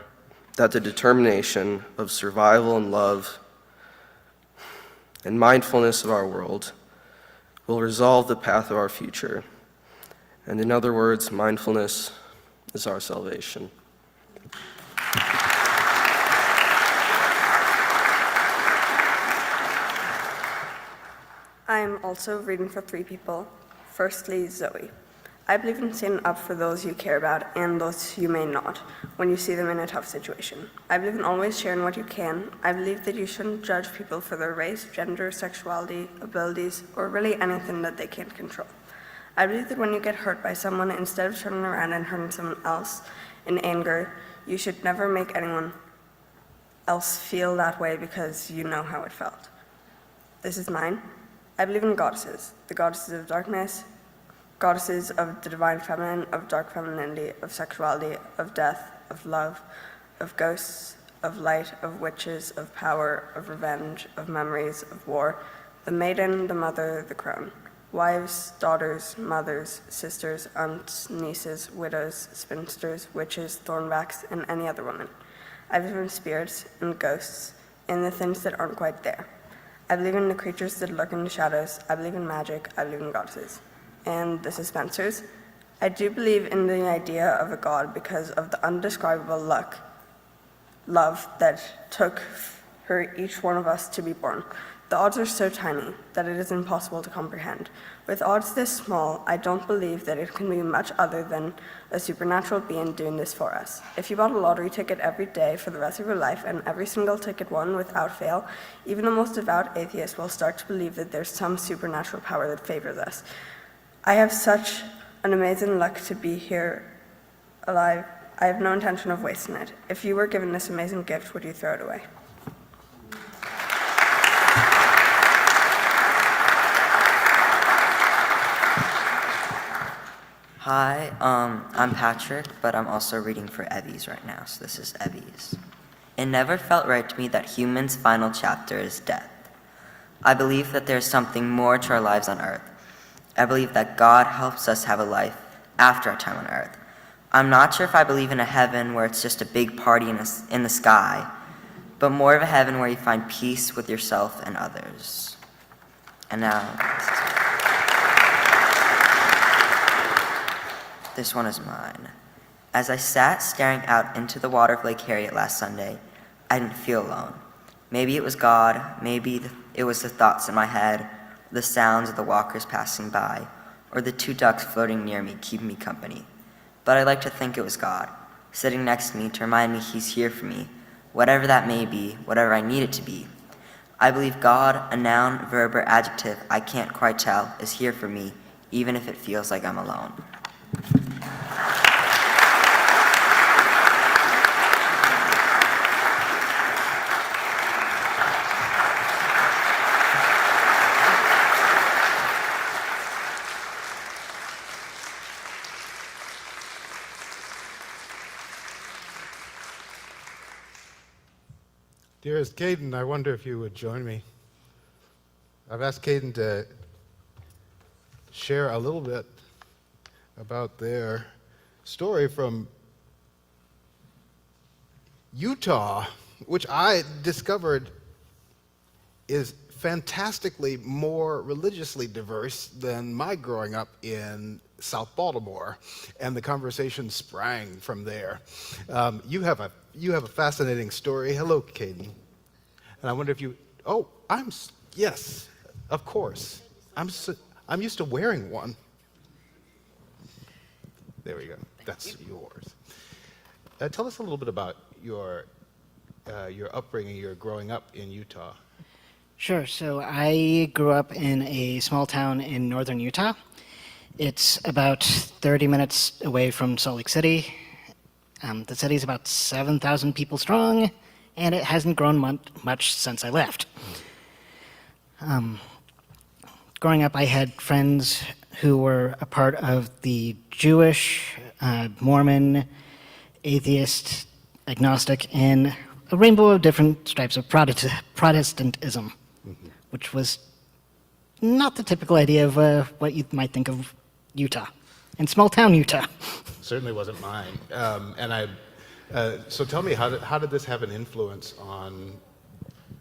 that the determination of survival and love and mindfulness of our world will resolve the path of our future. And in other words, mindfulness is our salvation. I am also reading for 3 people. Firstly, Zoe. I believe in standing up for those you care about and those you may not when you see them in a tough situation. I believe in always sharing what you can. I believe that you shouldn't judge people for their race, gender, sexuality, abilities, or really anything that they can't control. I believe that when you get hurt by someone, instead of turning around and hurting someone else in anger, you should never make anyone else feel that way because you know how it felt. This is mine. I believe in goddesses, the goddesses of darkness, goddesses of the divine feminine, of dark femininity, of sexuality, of death, of love, of ghosts, of light, of witches, of power, of revenge, of memories, of war, the maiden, the mother, the crone, wives, daughters, mothers, sisters, aunts, nieces, widows, spinsters, witches, thornbacks, and any other woman. I believe in spirits and ghosts and the things that aren't quite there. I believe in the creatures that lurk in the shadows. I believe in magic. I believe in goddesses. And the Suspensers. I do believe in the idea of a god because of the undescribable love that took for each one of us to be born. The odds are so tiny that it is impossible to comprehend. With odds this small, I don't believe that it can be much other than a supernatural being doing this for us. If you bought a lottery ticket every day for the rest of your life and every single ticket won without fail, even the most devout atheist will start to believe that there's some supernatural power that favors us. I have such an amazing luck to be here alive. I have no intention of wasting it. If you were given this amazing gift, would you throw it away? Hi, I'm Patrick, but I'm also reading for Evie's right now, so this is Evie's. It never felt right to me that humans' final chapter is death. I believe that there's something more to our lives on earth. I believe that God helps us have a life after our time on earth. I'm not sure if I believe in a heaven where it's just a big party in the sky, but more of a heaven where you find peace with yourself and others. And now, this one is mine. As I sat staring out into the water of Lake Harriet last Sunday, I didn't feel alone. Maybe it was God, maybe it was the thoughts in my head, the sounds of the walkers passing by, or the 2 ducks floating near me keeping me company. But I like to think it was God, sitting next to me to remind me He's here for me, whatever that may be, whatever I need it to be. I believe God, a noun, verb, or adjective I can't quite tell, is here for me, even if it feels like I'm alone. Dearest Caden, I wonder if you would join me. I've asked Caden to share a little bit about their story from Utah, which I discovered is fantastically more religiously diverse than my growing up in South Baltimore, and the conversation sprang from there. You have a fascinating story. Hello, Caden. And I wonder if you. Oh, yes, of course. I'm used to wearing one. There we go. That's yours. Tell us a little bit about your upbringing, your growing up in Utah. Sure. So I grew up in a small town in northern Utah. It's about 30 minutes away from Salt Lake City. The city's about 7,000 people strong, and it hasn't grown much since I left. Growing up, I had friends who were a part of the Jewish, Mormon, atheist, agnostic, and a rainbow of different stripes of Protestantism, which was not the typical idea of what you might think of Utah, in small town Utah. Certainly wasn't mine. So tell me, how did this have an influence on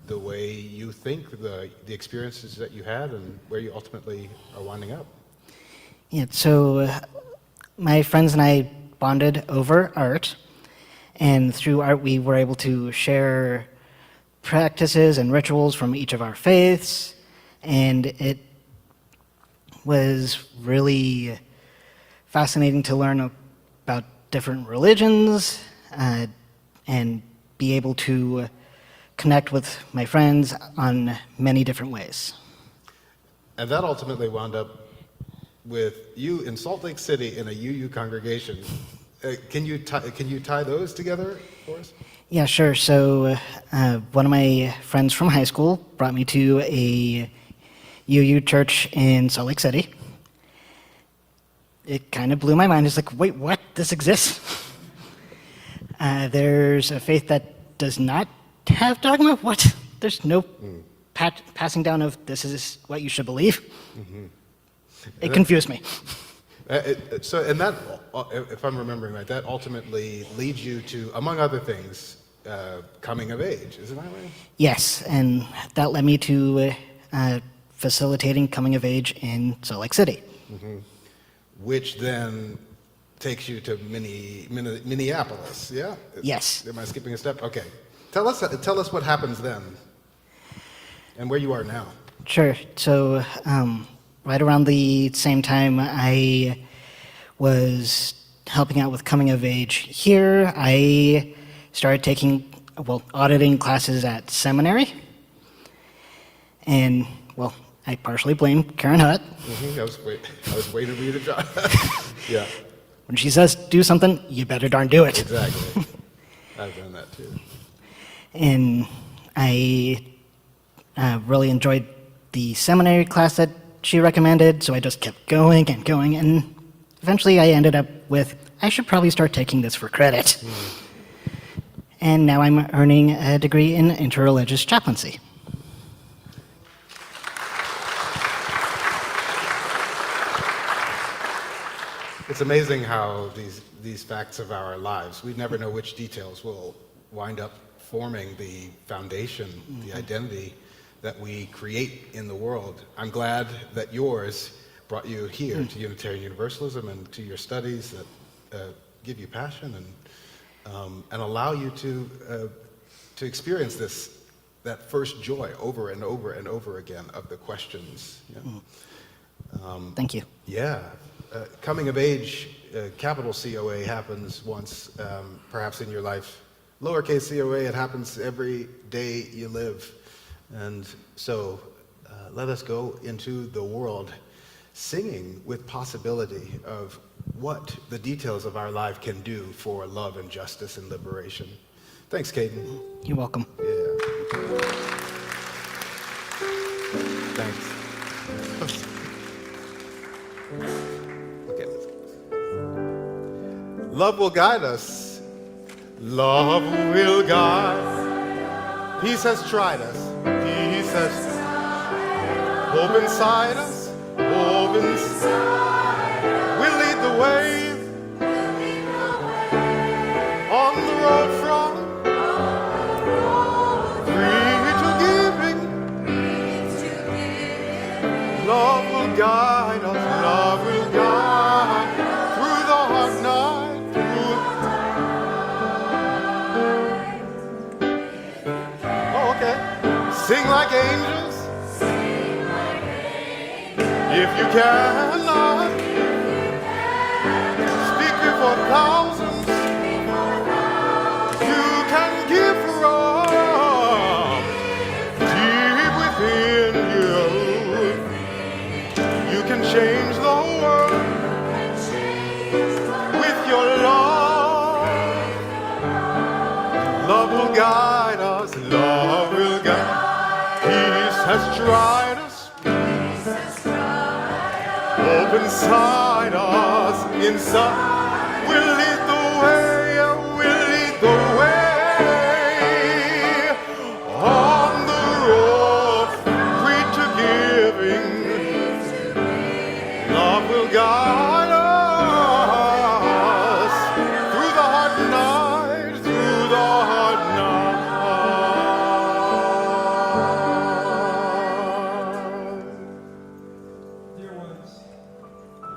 the way you think, the experiences that you had, and where you ultimately are winding up? Yeah, so my friends and I bonded over art, and through art we were able to share practices and rituals from each of our faiths, and it was really fascinating to learn about different religions and be able to connect with my friends on many different ways. And that ultimately wound up with you in Salt Lake City in a UU congregation. Can you tie those together for us? Yeah, sure. So one of my friends from high school brought me to a UU church in Salt Lake City. It kind of blew my mind. It's like, wait, what? This exists? There's a faith that does not have dogma? What? There's no passing down of this is what you should believe? It confused me. And that, if I'm remembering right, that ultimately leads you to, among other things, coming of age, isn't that right? Yes, and that led me to facilitating coming of age in Salt Lake City. Which then takes you to Minneapolis, yeah? Yes. Am I skipping a step? Okay. Tell us what happens then, and where you are now. Sure. So right around the same time I was helping out with coming of age here, I started taking, auditing classes at seminary. And, I partially blame Karen Hutt. I was waiting for you to drop. Yeah. When she says do something, you better darn do it. Exactly. I've done that too. And I really enjoyed the seminary class that she recommended, so I just kept going and going, and eventually I ended up with, I should probably start taking this for credit. And now I'm earning a degree in interreligious chaplaincy. It's amazing how these facts of our lives, we never know which details will wind up forming the foundation, the identity that we create in the world. I'm glad that yours brought you here to Unitarian Universalism and to your studies that give you passion and allow you to experience that first joy over and over and over again of the questions. Yeah. Thank you. Yeah. Coming of age, capital COA happens once, perhaps in your life. Lowercase COA, it happens every day you live. And so let us go into the world singing with possibility of what the details of our life can do for love and justice and liberation. Thanks, Caden. You're welcome. Yeah. Thanks. Love will guide us. Love will guide. Peace has tried us. Peace has hope inside us. Hope inside us. We'll lead the way on the road from free to giving. Love will guide us. Love will guide through the hard night. Sing like angels. If you cannot speak before thousands, you can give from deep within you. You can change the world with your love. Love will guide us. Love will guide. Peace has tried us. Hope inside us. Inside. We'll lead the way. We'll lead the way. guide us through the hard night, through the hard night. Dear ones,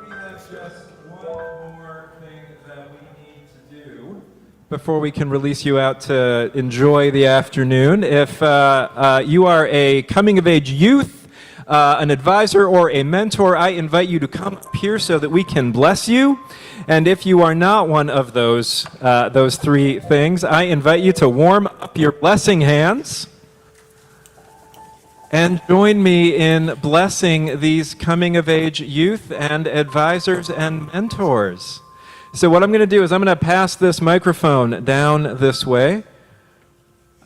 we have just one more thing that we need to do before we can release you out to enjoy the afternoon. If you are a coming-of-age youth, an advisor, or a mentor, I invite you to come up here so that we can bless you. And if you are not one of those three things, I invite you to warm up your blessing hands and join me in blessing these coming-of-age youth and advisors and mentors. So what I'm going to do is I'm going to pass this microphone down this way.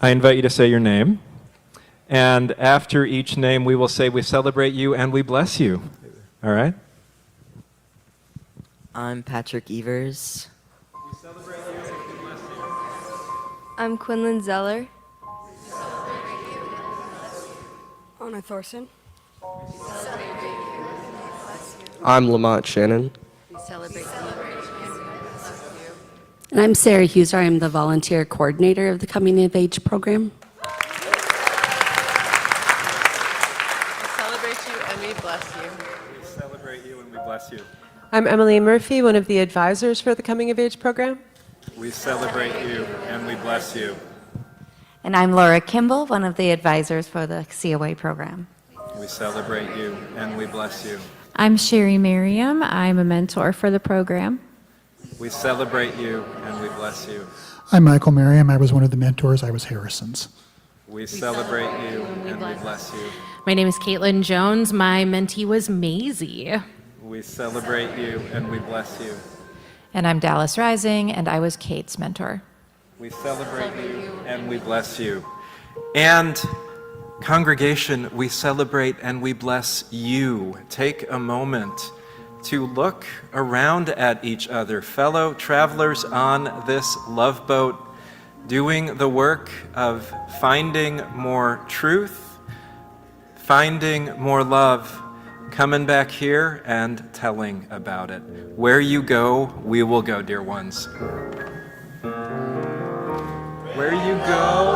I invite you to say your name. And after each name, we will say, we celebrate you and we bless you. All right? I'm Patrick Evers. We celebrate you and we bless you. I'm Quinlan Zeller. Anna Thorson. I'm Lamont Shannon. And I'm Sarah Hughes. I'm the volunteer coordinator of the Coming of Age program. We celebrate you and we bless you. We celebrate you and we bless you. I'm Emily Murphy, one of the advisors for the Coming of Age program. We celebrate you and we bless you. And I'm Laura Kimball, one of the advisors for the COA program. We celebrate you and we bless you. I'm Sherry Merriam. I'm a mentor for the program. We celebrate you and we bless you. I'm Michael Merriam. I was one of the mentors. I was Harrison's. We celebrate you and we bless you. My name is Caitlin Jones. My mentee was Maisie. We celebrate you and we bless you. And I'm Dallas Rising, and I was Kate's mentor. We celebrate you and we bless you. And congregation, we celebrate and we bless you. Take a moment to look around at each other, fellow travelers on this love boat, doing the work of finding more truth, finding more love, coming back here and telling about it. Where you go, we will go, dear ones. Where you go,